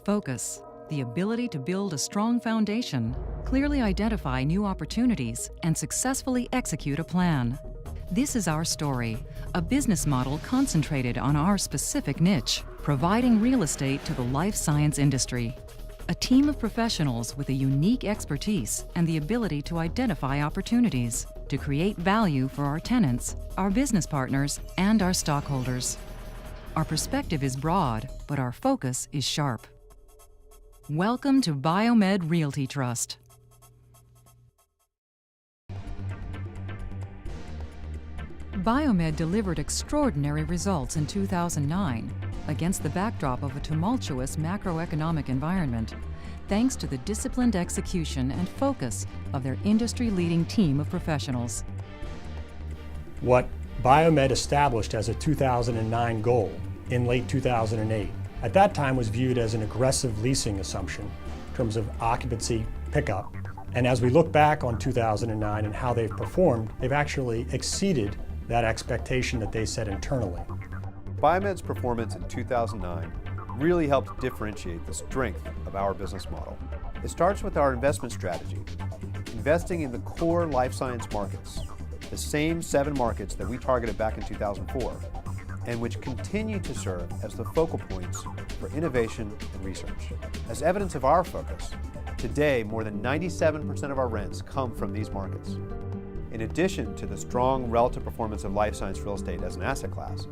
Focus, the ability to build a strong foundation, clearly identify new opportunities, and successfully execute a plan. This is our story, a business model concentrated on our specific niche, providing real estate to the life science industry. A team of professionals with a unique expertise and the ability to identify opportunities, to create value for our tenants, our business partners, and our stockholders. Our perspective is broad, but our focus is sharp. Welcome to BioMed Realty Trust. BioMed delivered extraordinary results in 2009 against the backdrop of a tumultuous macroeconomic environment, thanks to the disciplined execution and focus of their industry-leading team of professionals. What BioMed established as a 2009 goal in late 2008, at that time was viewed as an aggressive leasing assumption in terms of occupancy pickup. And as we look back on 2009 and how they've performed, they've actually exceeded that expectation that they set internally. BioMed's performance in 2009 really helped differentiate the strength of our business model. It starts with our investment strategy, investing in the core life science markets, the same 7 markets that we targeted back in 2004, and which continue to serve as the focal points for innovation and research. As evidence of our focus, today more than 97% of our rents come from these markets. In addition to the strong relative performance of life science real estate as an asset class,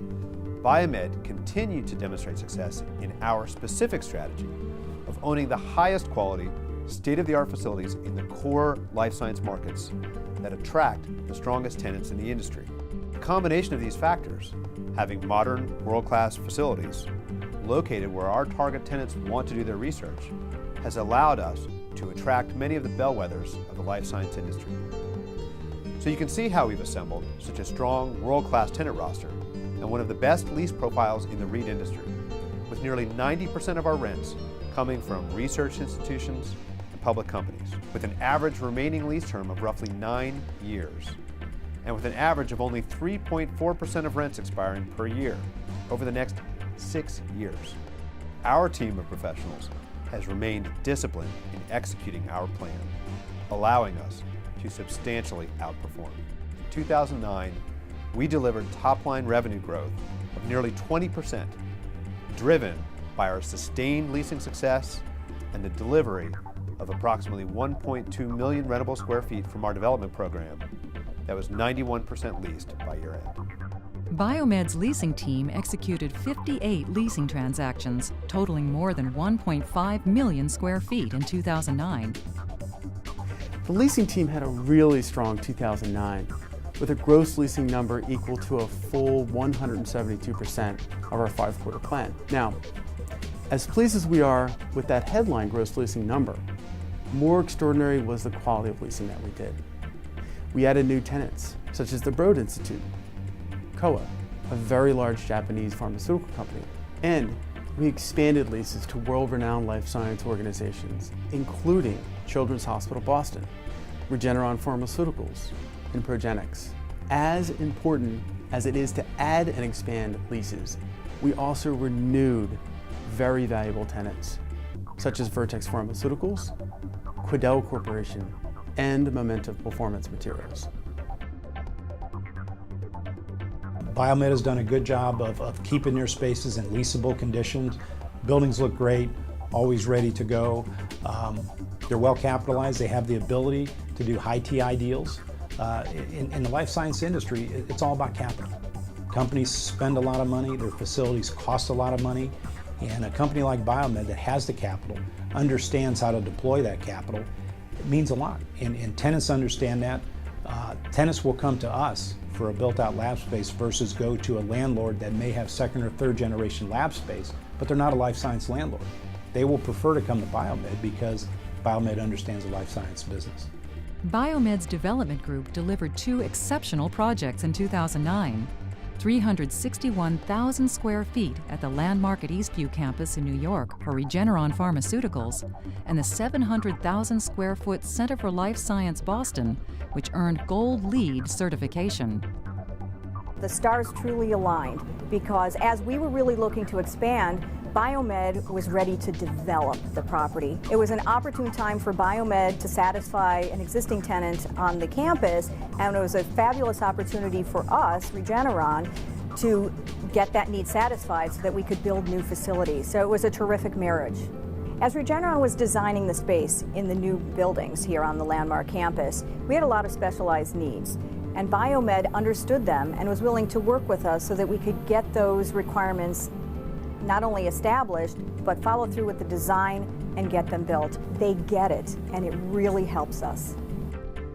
BioMed continued to demonstrate success in our specific strategy of owning the highest quality, state-of-the-art facilities in the core life science markets that attract the strongest tenants in the industry. The combination of these factors, having modern, world-class facilities located where our target tenants want to do their research, has allowed us to attract many of the bellwethers of the life science industry. So you can see how we've assembled such a strong, world-class tenant roster and one of the best lease profiles in the REIT industry, with nearly 90% of our rents coming from research institutions and public companies, with an average remaining lease term of roughly 9 years, and with an average of only 3.4% of rents expiring per year over the next 6 years. Our team of professionals has remained disciplined in executing our plan, allowing us to substantially outperform. In 2009, we delivered top-line revenue growth of nearly 20%, driven by our sustained leasing success and the delivery of approximately 1.2 million rentable square feet from our development program that was 91% leased by year-end. BioMed's leasing team executed 58 leasing transactions, totaling more than 1.5 million square feet in 2009. The leasing team had a really strong 2009, with a gross leasing number equal to a full 172% of our 5-quarter plan. Now, as pleased as we are with that headline gross leasing number, more extraordinary was the quality of leasing that we did. We added new tenants, such as the Broad Institute, Kowa, a very large Japanese pharmaceutical company, and we expanded leases to world-renowned life science organizations, including Children's Hospital Boston, Regeneron Pharmaceuticals, and Progenics. As important as it is to add and expand leases, we also renewed very valuable tenants, such as Vertex Pharmaceuticals, Quidel Corporation, and Momentum Performance Materials. BioMed has done a good job of keeping their spaces in leasable conditions. Buildings look great, always ready to go. They're well capitalized. They have the ability to do high TI deals. In the life science industry, it's all about capital. Companies spend a lot of money, their facilities cost a lot of money, and a company like BioMed that has the capital, understands how to deploy that capital, it means a lot. And tenants understand that. Tenants will come to us for a built-out lab space versus go to a landlord that may have 2nd or 3rd generation lab space, but they're not a life science landlord. They will prefer to come to BioMed because BioMed understands the life science business. BioMed's development group delivered 2 exceptional projects in 2009. 361,000 square feet at the landmark at Eastview campus in New York for Regeneron Pharmaceuticals, and the 700,000 square foot Center for Life Science Boston, which earned Gold LEED certification. The stars truly aligned because as we were really looking to expand, BioMed was ready to develop the property. It was an opportune time for BioMed to satisfy an existing tenant on the campus, and it was a fabulous opportunity for us, Regeneron, to get that need satisfied so that we could build new facilities. So it was a terrific marriage. As Regeneron was designing the space in the new buildings here on the Landmark campus, we had a lot of specialized needs. And BioMed understood them and was willing to work with us so that we could get those requirements not only established, but follow through with the design and get them built. They get it, and it really helps us.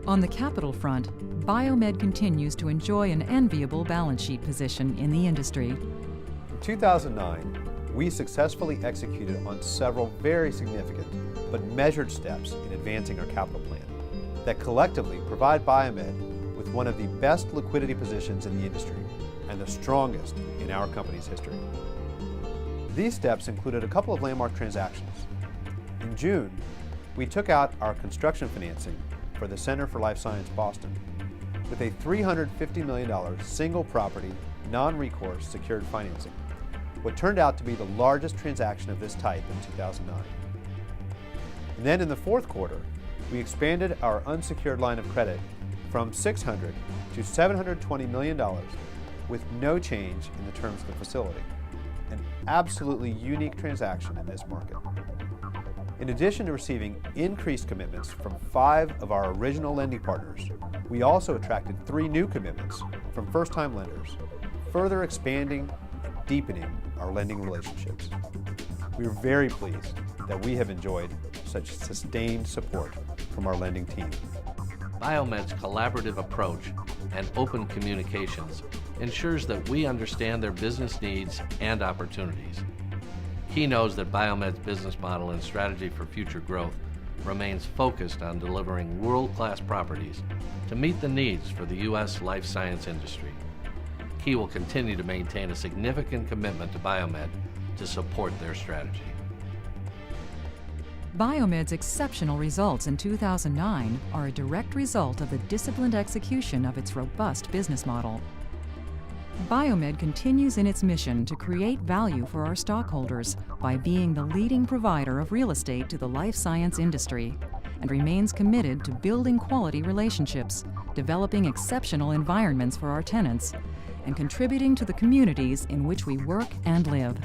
On the capital front, BioMed continues to enjoy an enviable balance sheet position in the industry. In 2009, we successfully executed on several very significant but measured steps in advancing our capital plan that collectively provide BioMed with one of the best liquidity positions in the industry and the strongest in our company's history. These steps included a couple of landmark transactions. In June, we took out our construction financing for the Center for Life Science Boston with a $350 million single property, non-recourse secured financing, what turned out to be the largest transaction of this type in 2009. And then in the fourth quarter, we expanded our unsecured line of credit from $600 to $720 million with no change in the terms of the facility. An absolutely unique transaction in this market. In addition to receiving increased commitments from 5 of our original lending partners, we also attracted 3 new commitments from first-time lenders, further expanding and deepening our lending relationships. We are very pleased that we have enjoyed such sustained support from our lending team. BioMed's collaborative approach and open communications ensures that we understand their business needs and opportunities. He knows that BioMed's business model and strategy for future growth remains focused on delivering world-class properties to meet the needs for the U.S. life science industry. He will continue to maintain a significant commitment to BioMed to support their strategy. BioMed's exceptional results in 2009 are a direct result of the disciplined execution of its robust business model. BioMed continues in its mission to create value for our stockholders by being the leading provider of real estate to the life science industry, and remains committed to building quality relationships, developing exceptional environments for our tenants, and contributing to the communities in which we work and live.